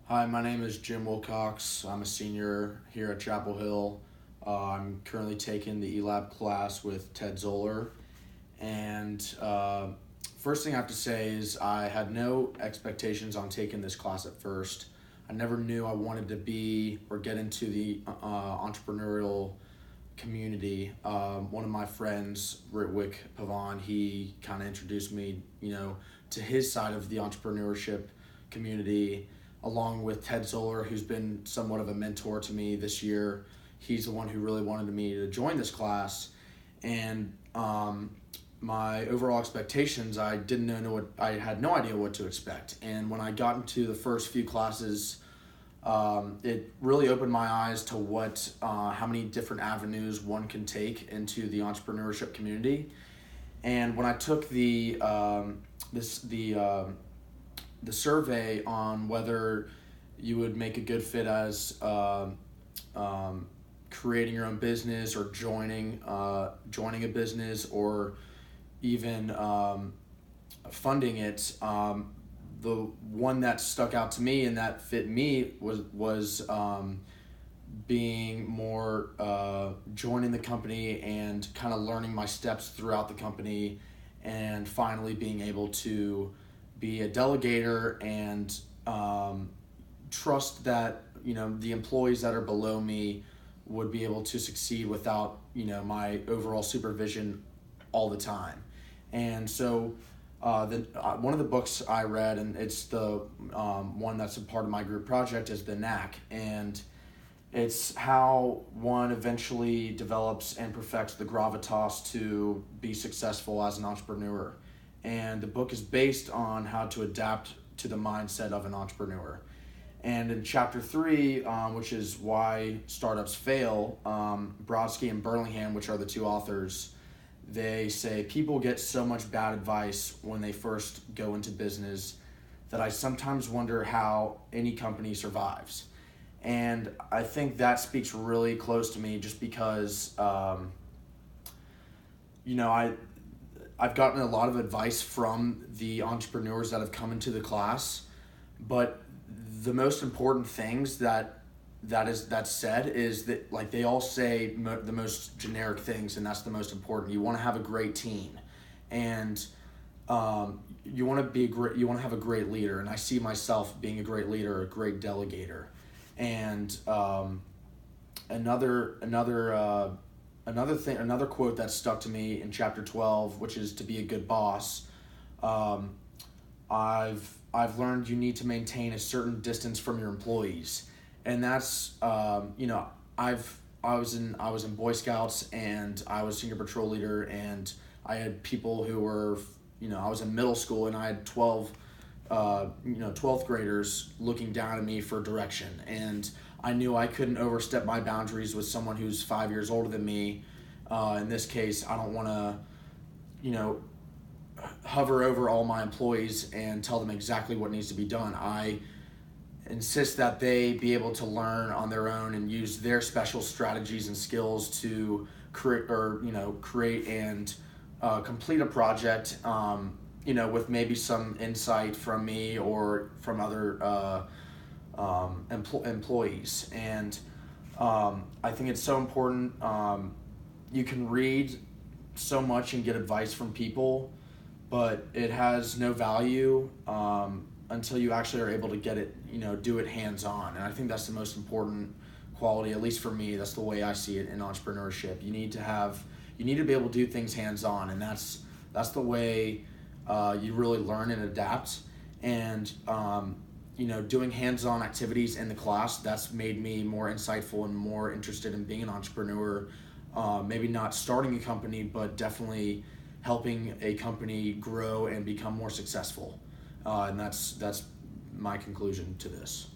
Hi, my name is Jim Wilcox. I'm a senior here at Chapel Hill. I'm currently taking the ELAB class with Ted Zoller. And first thing I have to say is I had no expectations on taking this class at first. I never knew I wanted to be or get into the entrepreneurial community. One of my friends, Ritwick Pavan, he kind of introduced me, to his side of the entrepreneurship community, along with Ted Zoller, who's been somewhat of a mentor to me this year. He's the one who really wanted me to join this class, and my overall expectations, I didn't know what I had no idea what to expect. And when I got into the first few classes, it really opened my eyes to how many different avenues one can take into the entrepreneurship community. And when I took the survey on whether you would make a good fit as creating your own business or joining a business or even funding it, the one that stuck out to me and that fit me was being more joining the company and kind of learning my steps throughout the company, and finally being able to be a delegator and trust that the employees that are below me would be able to succeed without my overall supervision all the time. And so one of the books I read, and it's the one that's a part of my group project, is The Knack. And it's how one eventually develops and perfects the gravitas to be successful as an entrepreneur. And the book is based on how to adapt to the mindset of an entrepreneur. And in chapter 3, which is why startups fail, Brodsky and Burlingham, which are the two authors, they say people get so much bad advice when they first go into business that I sometimes wonder how any company survives. And I think that speaks really close to me, just because I've gotten a lot of advice from the entrepreneurs that have come into the class, but the most important things that's said is that, like, they all say the most generic things, and that's the most important. You want to have a great team, and you want to have a great leader. And I see myself being a great leader, a great delegator. And another quote that stuck to me in chapter 12, which is to be a good boss. I've learned you need to maintain a certain distance from your employees, and that's I was in Boy Scouts, and I was senior patrol leader, and I had people who were I was in middle school, and I had 12th graders looking down at me for direction, and I knew I couldn't overstep my boundaries with someone who's 5 years older than me. In this case, I don't want to, hover over all my employees and tell them exactly what needs to be done. I insist that they be able to learn on their own and use their special strategies and skills to create and complete a project, with maybe some insight from me or from other employees. And I think it's so important. You can read so much and get advice from people, but it has no value until you actually are able to get it, do it hands-on. And I think that's the most important quality, at least for me. That's the way I see it in entrepreneurship. You need to be able to do things hands-on, and that's the way you really learn and adapt. And doing hands-on activities in the class, that's made me more insightful and more interested in being an entrepreneur. Maybe not starting a company, but definitely helping a company grow and become more successful. And that's my conclusion to this.